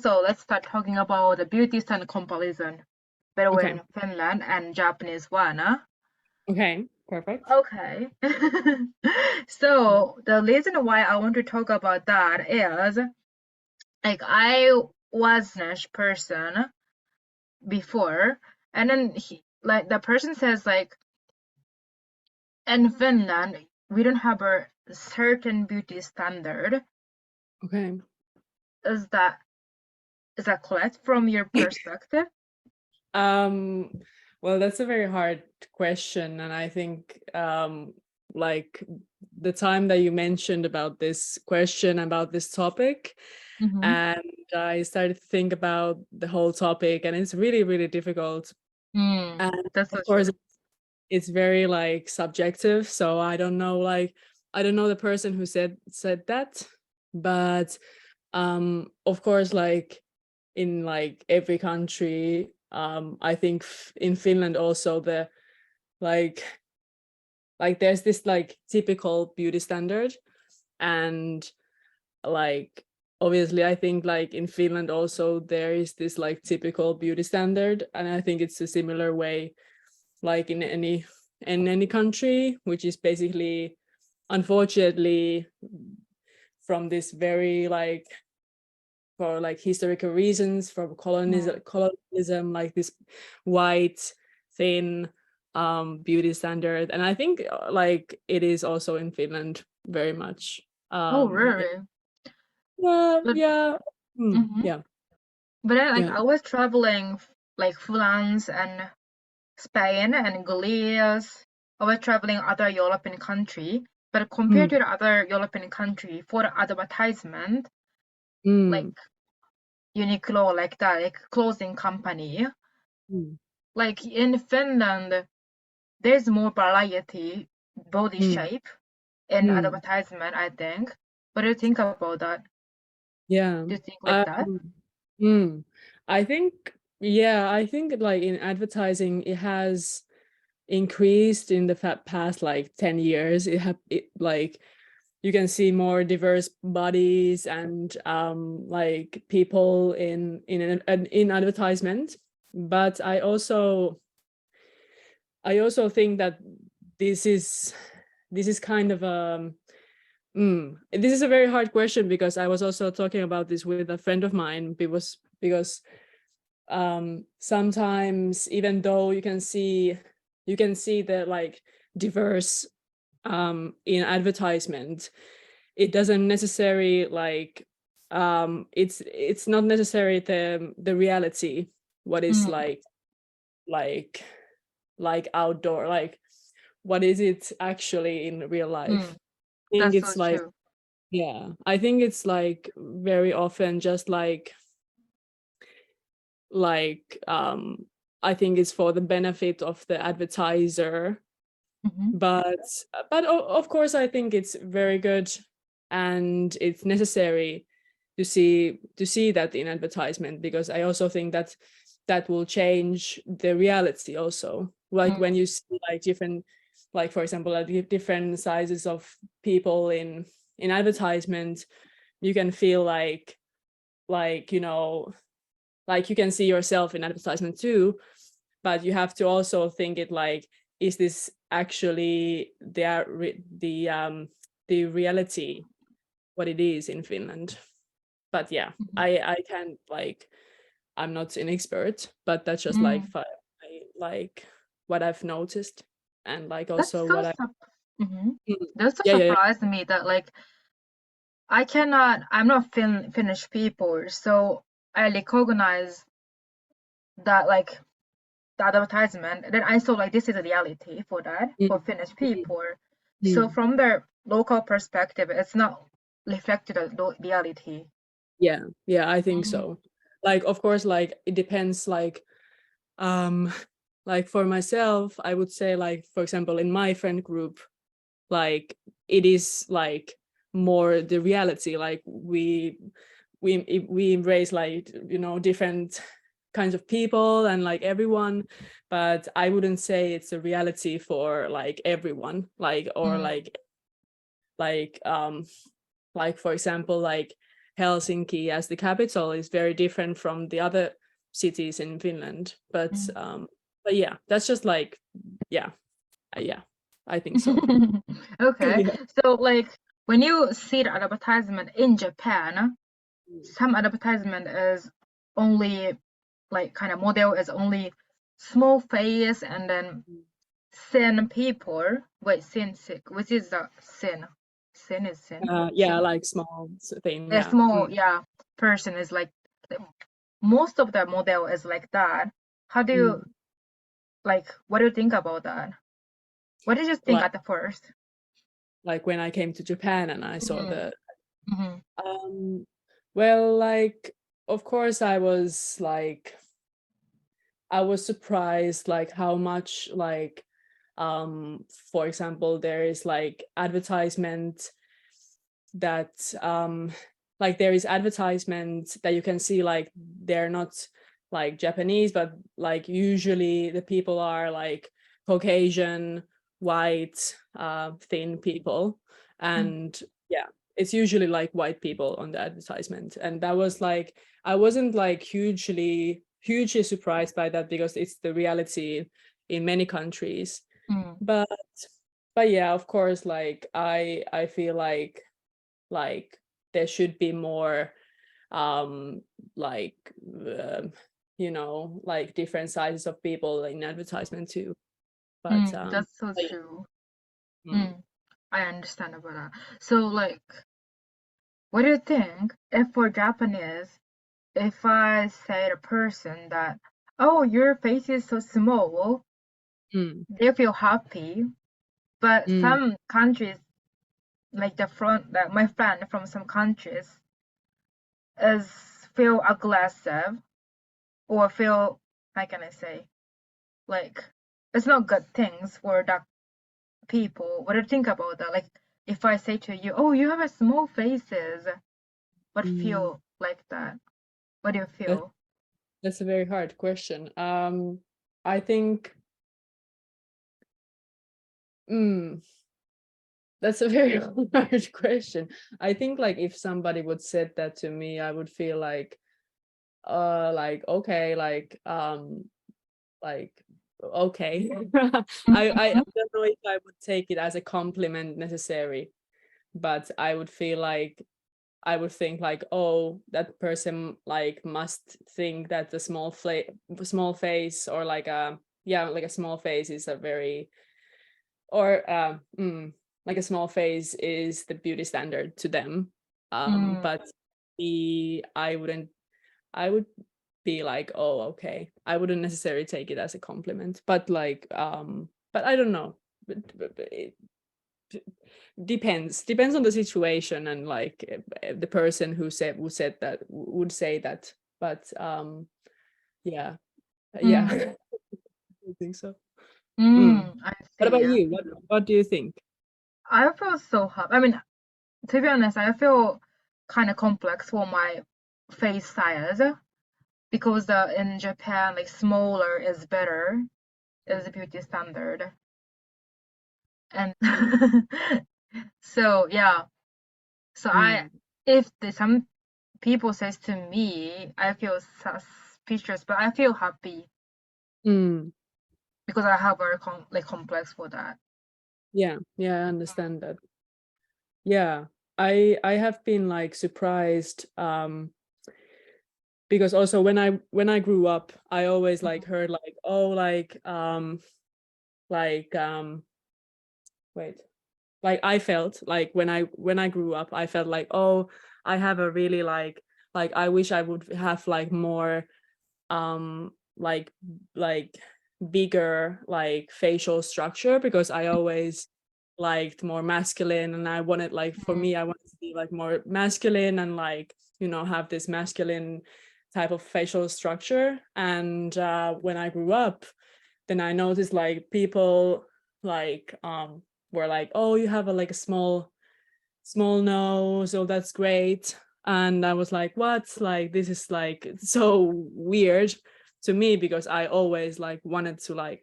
also let's start talking about the beauty standard comparison Okay. between Finland and Japanese one. Okay. Perfect. Okay. So the reason why I want to talk about that is like I was Finnish person before, and then like the person says like in Finland we don't have a certain beauty standard. Okay. Is that is that correct from your perspective? Um, well, that's a very hard question, and I think like the time that you mentioned about this question about this topic, Mm-hmm. and I started to think about the whole topic, and it's really, really difficult. And That's so of course, true. it's very like subjective, so I don't know, like I don't know the person who said that, but of course, like in like every country, I think in Finland also the like there's this like typical beauty standard, and like obviously I think like in Finland also there is this like typical beauty standard, and I think it's a similar way like in any country, which is basically unfortunately from this very like for like historical reasons from colonialism, like this white thin beauty standard, and I think like it is also in Finland very much. Oh, Yeah, really? yeah, But yeah. mhm. Yeah, But then, like, yeah. I was traveling like France and Spain and Greece. I was traveling other European country, but compared mm, to the other European country for the advertisement, like mm, Uniqlo, like that, like clothing company, mm, like in Finland, there's more variety, body mm, shape in mm. advertisement, I think. What do you think about that? Yeah. Do you think like that? Um, mm. I think, yeah, I think like in advertising, it has increased in the past like 10 years. It like you can see more diverse bodies and like people in advertisement. But I also think that this is this is kind of this is a very hard question, because I was also talking about this with a friend of mine, because sometimes even though you can see the like diverse in advertisement, it doesn't necessarily like it's not necessarily the reality, what is Mm, like outdoor, like what is it actually in real mm, life. I think that's so it's like, true. yeah, I think it's like very often just like I think it's for the benefit of the advertiser, Hmm. but of course I think it's very good and it's necessary to see that in advertisement, because I also think that that will change the reality also, like when Mm, you see like different, like for example like different sizes of people in advertisement, you can feel like you know, like you can see yourself in advertisement too, but you have to also think it like, is this actually the reality, what it is in Finland. But yeah, mhm, I can't like, I'm not an expert, but that's just like mm. like what I've noticed, and like That's also so what I. mhm. Mm, That so yeah, yeah, surprised me that like I'm not Finnish people, so I recognize that like the advertisement. Then I saw like this is a reality for that yeah. for Finnish Mm, people. So mm. from their local perspective, it's not reflected the reality. Yeah, yeah, I think Mm, so. Like of course, like it depends, um like for myself, I would say, like for example in my friend group, like it is like more the reality, like we embrace like, you know, different kinds of people and like everyone, but I wouldn't say it's a reality for like everyone, like or mm, like like for example, like Helsinki as the capital is very different from the other cities in Finland. But yeah, that's just like, yeah, I think so. Okay. Yeah. So like when you see the advertisement in Japan, some advertisement is only like kind of model is only small face and then thin people. Wait, thin sick. Which is the thin? Thin is thin. Yeah, Thin. like small thing. A Yeah. small, yeah, person is like most of the model is like that. How do you like? What do you think about that? What did you think Like at the first? when I came to Japan and I saw Mm-hmm. the Mm-hmm. well, like of course I was surprised like how much like for example there is like advertisement that like there is advertisement that you can see like they're not like Japanese, but like usually the people are like Caucasian, white, thin people. And yeah, it's usually like white people on the advertisement. And that was like, I wasn't like hugely surprised by that because it's the reality in many countries. Mm, But yeah, of course, like I feel like there should be more um like like different sizes of people in advertisement too. But that's so but true. yeah. I understand about that. So like, what do you think if for Japanese, if I say to a person that, oh, your face is so small, Mm, they feel happy. But mm, some countries, like my friend from some countries, is feel aggressive or feel, how can I say, like it's not good things for that people. What do you think about that? Like if I say to you, oh, you have a small faces, what mm. feel like that? What do you That, feel? that's a very hard question. I think mm, that's a very hard question. I think like if somebody would said that to me, I would feel like okay, like okay. I Mhm. don't know if I would take it as a compliment necessary, but I would feel like I would think like, oh, that person like must think that the small face or like a yeah, like a small face is a very or like a small face is the beauty standard to them. Mm, But I would be like, oh, okay. I wouldn't necessarily take it as a compliment, but like, but I don't know. But it depends on the situation and like the person who said that would say that. But yeah, yeah, mm, I think so. Mm. I What see. about you? What do you think? I feel so happy. I mean, to be honest, I feel kind of complex for my face size because in Japan, like smaller is better, is the beauty standard. And so yeah, so Mm. if some people says to me, I feel suspicious, but I feel happy Mm. because I have very like complex for that. Yeah, I understand that. Yeah, I have been like surprised because also when I grew up, I always like heard like, oh, like wait, like I felt like when I grew up, I felt like, oh, I have a really like I wish I would have like more like bigger like facial structure because I always liked more masculine, and I wanted like for Mm, me I wanted to be like more masculine and like have this masculine type of facial structure. And when I grew up, then I noticed like people like were like, oh, you have like a small nose, oh, that's great. And I was like, what, like this is like so weird to me because I always like wanted to like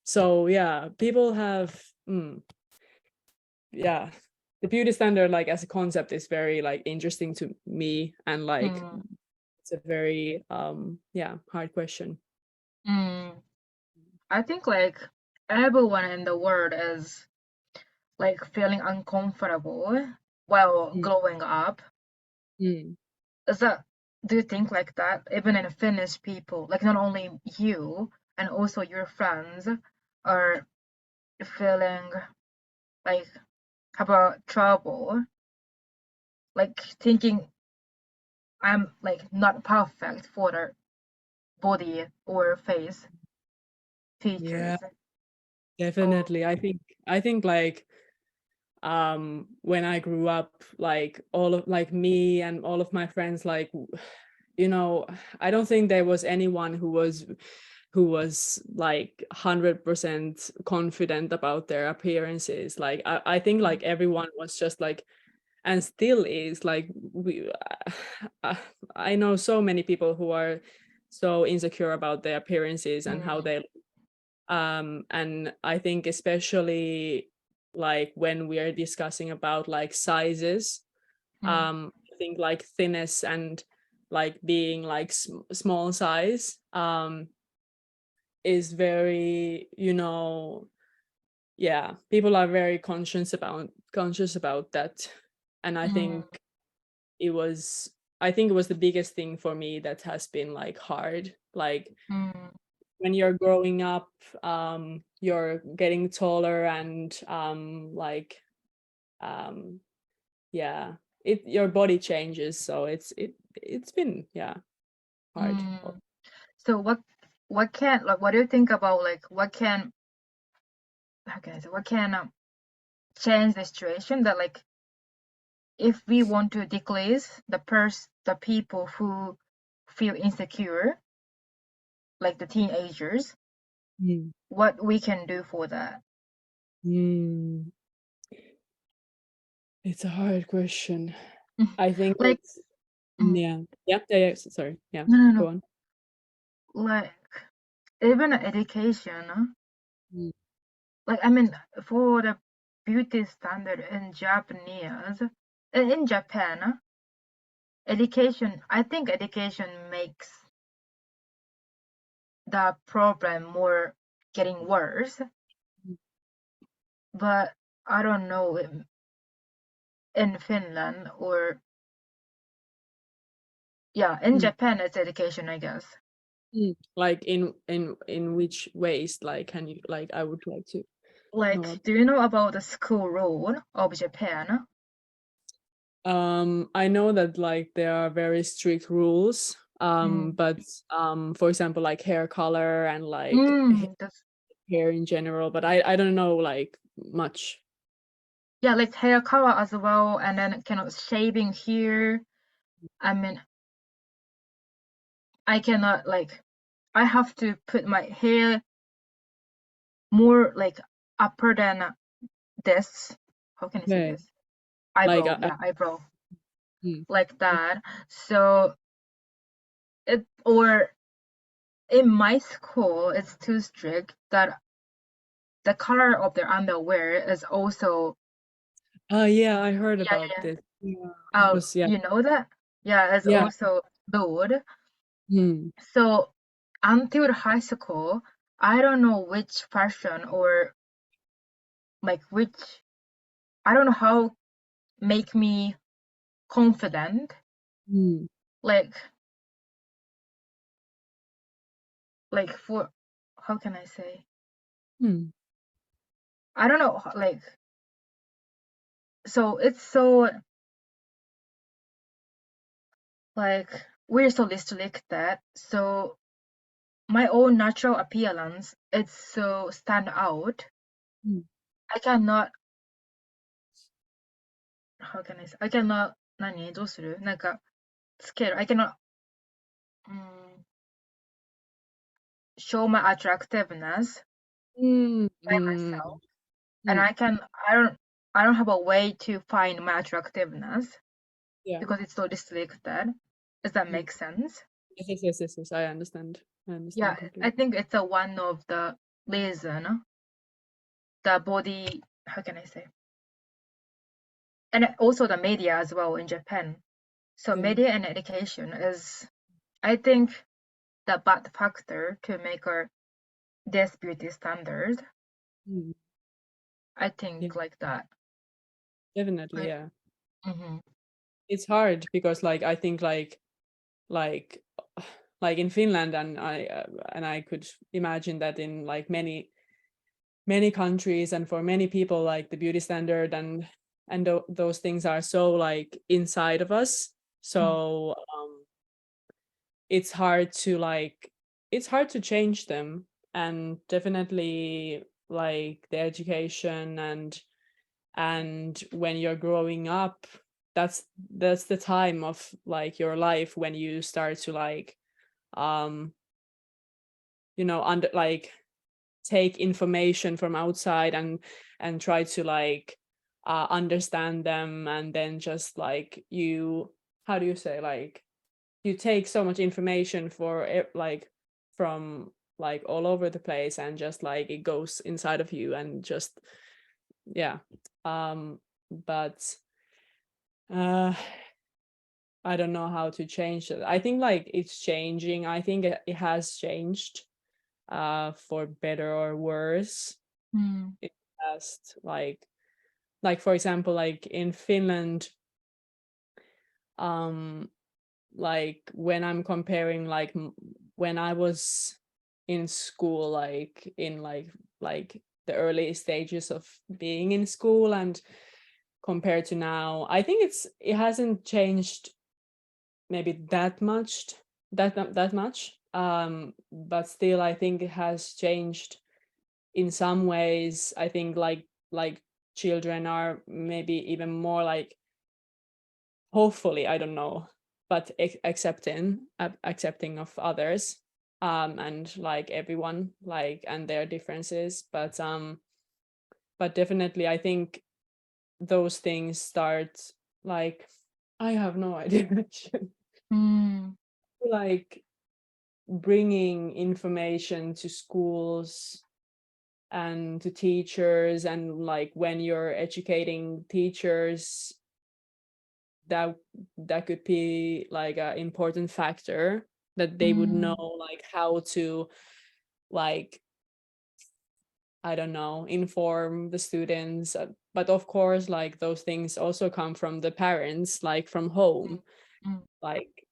so yeah, people have yeah, the beauty standard, like as a concept, is very like interesting to me, and like Mm, it's a very hard question. mm. I think like everyone in the world is like feeling uncomfortable while Mm. growing up. Mm. Is that, do you think like that? Even in Finnish people, like not only you and also your friends are feeling like about trouble, like thinking I'm like not perfect for the body or face Yeah, features. Oh, definitely. I think like when I grew up, like all of like me and all of my friends, like you know, I don't think there was anyone who was like 100% confident about their appearances. Like I think like everyone was just like, and still is like, we uh, I know so many people who are so insecure about their appearances and how mm, they and I think especially like when we are discussing about like sizes, mm, I think like thinness and like being like small size is very, yeah, people are very conscious about that. And mm, it was I think it was the biggest thing for me that has been like hard, like mm, when you're growing up, you're getting taller, and um yeah, your body changes, so it's been, yeah, hard. mm. So what can like what do you think about like what can, how can I say, what can change the situation that like if we want to decrease the people who feel insecure, like the teenagers, Mm. what we can do for that? Mm. It's a hard question. I think Like, it's mm, yeah. Yeah, sorry. Yeah, no, no, go no. on. Like even education, Mm. like I mean, for the beauty standard in Japanese, in Japan, education. I think education makes the problem more getting worse, but I don't know in Finland or yeah, in Mm. Japan it's education, I guess. Like in which ways, like, can you, like, I would like to know Like, do you know about the school rule of Japan? I know that like there are very strict rules, Mm. but for example, like hair color and like That's hair in general, but I don't know like much. yeah, like hair color as well, and then kind of shaving here. I mean, I cannot like I have to put my hair more like upper than this. How can I say Okay. this? Like Eyebrow, yeah, eyebrow, mm, like that. So it or in my school, it's too strict that the color of their underwear is also oh yeah, I heard yeah, about yeah, this. Yeah, yeah. because yeah, You know that? Yeah, it's yeah. also loud. Mm. So until high school, I don't know which fashion or like which I don't know how make me confident. Mm. Like for how can I say? Mm. I don't know like so it's so like we're so restricted. So my own natural appearance it's so stand out. Mm. I cannot how can I say? I cannot 何どうするなんかつける I cannot show my attractiveness Mm. by myself. Mm. And Mm. I don't have a way to find my attractiveness Yeah. because it's so restricted. Does that Mm. make sense? Yes. I understand. I Yeah, understand I completely. think it's a one of the reason the body how can I say and also the media as well in Japan. So Yeah. media and education is, I think, the bad factor to make our this beauty standard. Mm. I Yeah, think like that. definitely. I, Yeah, mm-hmm, it's hard because like I think like like in Finland, and I could imagine that in like many countries and for many people, like the beauty standard and those things are so like inside of us. So it's hard to like it's hard to change them. And definitely like the education and when you're growing up, that's the time of like your life when you start to like um under like take information from outside and try to like understand them, and then just like you, how do you say, like you take so much information like from like all over the place, and just like it goes inside of you and just yeah. But uh I don't know how to change it. I think like it's changing. I think it has changed for better or worse mm, in the past. Like for example, like in Finland, um like when I'm comparing like when I was in school, like in like the early stages of being in school, and compared to now, I think it hasn't changed maybe that much, but still I think it has changed in some ways. I think like children are maybe even more like, hopefully, I don't know, but accepting of others, and like everyone, like, and their differences. But definitely I think those things start like, I have no idea actually. mm, Like bringing information to schools and to teachers, and like when you're educating teachers, that that could be like an important factor, that they would know mm, like how to like, I don't know, inform the students. But of course like those things also come from the parents, like from home. mm, like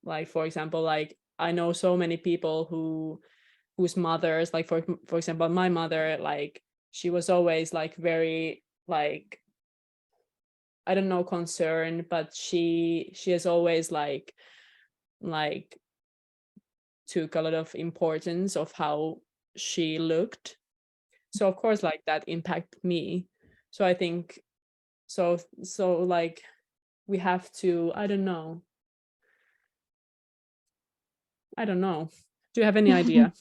like for example, like I know so many people whose mothers, like for example my mother, like she was always like very like, I don't know, concerned, but she has always like took a lot of importance of how she looked. So of course like that impacted me. So I think, so like we have to, I don't know, do you have any mm. idea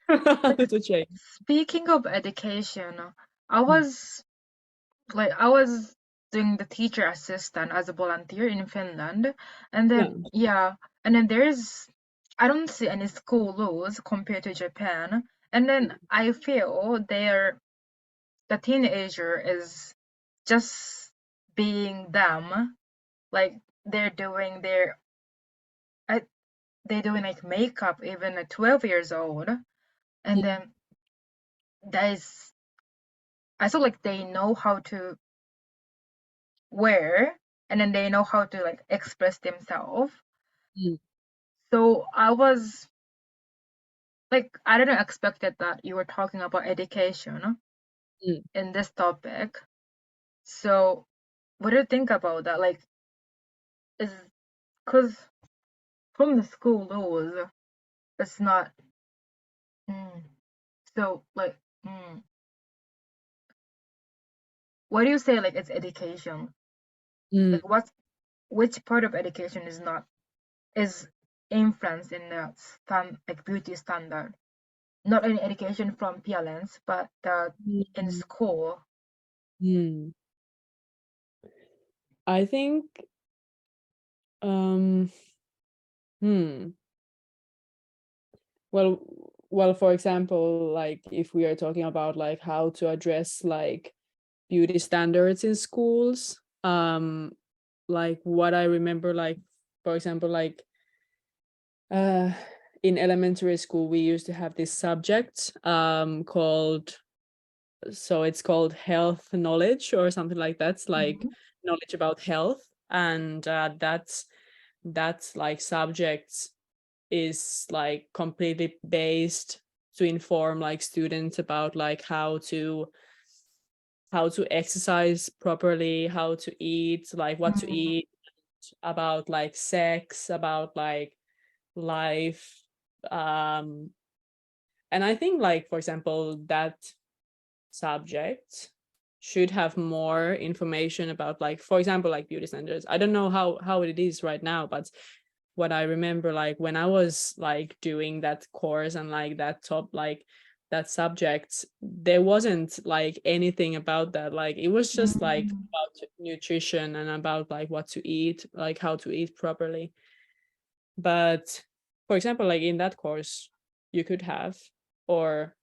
how Like, to change? speaking of education, I Mm. was I was doing the teacher assistant as a volunteer in Finland, and Yeah. then yeah, and then I don't see any school rules compared to Japan, and then I feel the teenager is just being them, like they're doing their I, they're doing like makeup even at 12 years old, and Mm, then that is I feel like they know how to wear, and then they know how to like express themselves. mm, So I was like, I didn't expected that you were talking about education mm, in this topic. So what do you think about that? Like, is because from the school rules, it's not. Mm, so like, mm, what do you say? Like, it's education. mm, Like, which part of education is influenced in the like beauty standard? Not any education from parents, but in mm, school. mm. I think um hmm well for example, like if we are talking about like how to address like beauty standards in schools, like what I remember, like for example, like uh in elementary school we used to have this subject called, so it's called health knowledge or something like that's like Mhm. knowledge about health. And that's like subjects is like completely based to inform like students about like how to exercise properly, how to eat, like what to Mm. eat, about like sex, about like life. um and I think like for example that subject should have more information about like for example like beauty standards. I don't know how it is right now, but what I remember like when I was like doing that course and like that top like that subject, there wasn't like anything about that. Like it was just like Mm. about nutrition and about like what to eat, like how to eat properly. But for example like in that course you could have, or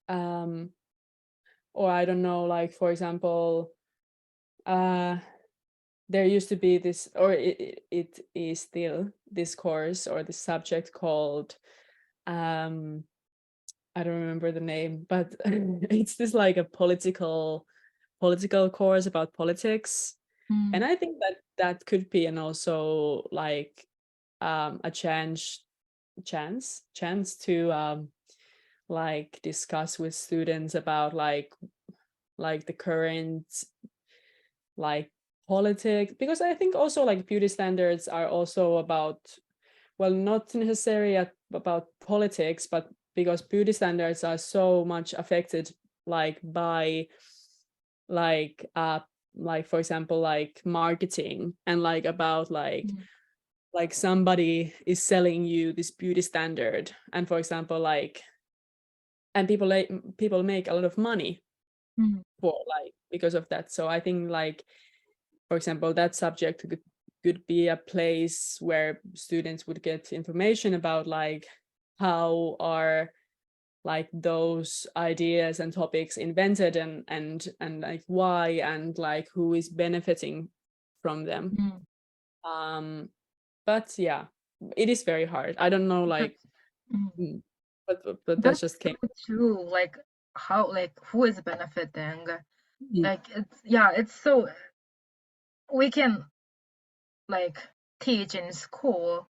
um or I don't know, like for example, uh there used to be this, or it is still this course or this subject called, um I don't remember the name, but it's this like a political course about politics. And Mm. I think that that could be, and also like a chance to like discuss with students about like the current like politics, because I think also like beauty standards are also about, well, not necessarily about politics, but because beauty standards are so much affected like by like like for example like marketing, and like about Mm. like somebody is selling you this beauty standard, and for example like, and people make a lot of money Mm. for like because of that. So I think like for example that subject could be a place where students would get information about like how are like those ideas and topics invented, and like why, and like who is benefiting from them. Mm. um but yeah, it is very hard. I don't know like, That's mm. mm, but that That's just so came. true. Like how, like who is benefiting? Mm. Like it's, yeah, it's so, we can like teach in school.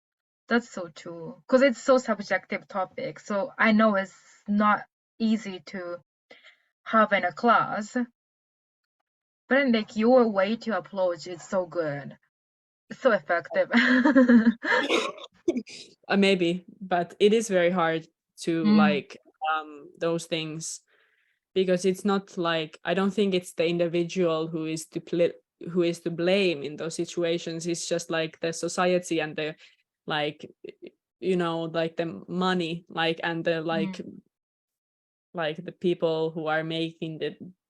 That's so true. Because it's so subjective topic. So I know it's not easy to have in a class. But then, like your way to approach is so good. It's so effective. Maybe, but it is very hard to Mm. like those things, because it's not like, I don't think it's the individual who is to blame in those situations. It's just like the society and the like, like the money, like, and the Mm. like the people who are making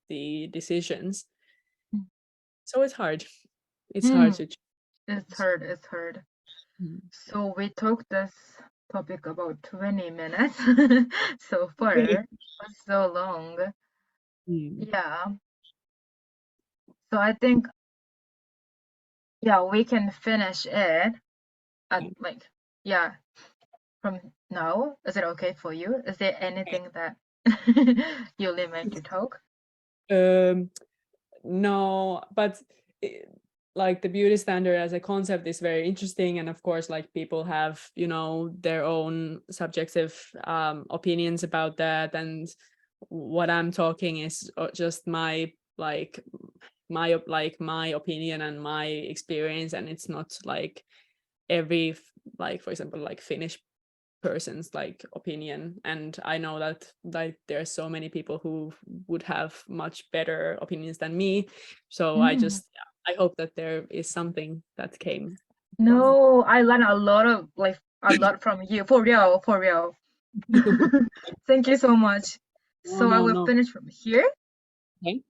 the decisions. Mm. So it's hard. It's hard Mm. to It's choose. hard. It's hard. Mm. So we talked this topic about 20 minutes so far. Was so long. Mm. Yeah. So I think, yeah, we can finish it at Okay. like, yeah, from now. Is it okay for you? Is there anything that you like to talk? Um, no, but i- like the beauty standard as a concept is very interesting, and of course like people have their own subjective opinions about that, and what I'm talking is just my opinion and my experience, and it's not like like for example like Finnish person's like opinion. And I know that like there are so many people who would have much better opinions than me. So Mm. I hope that there is something that came from. No, I learned a lot of like a lot from you. For real, for real. Thank you so much. No, So I no, will no. finish from here. Okay.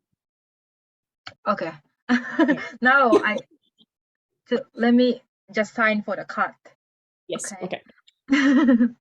Okay. Okay. Now let me just sign for the cut. Yes. Okay. Okay.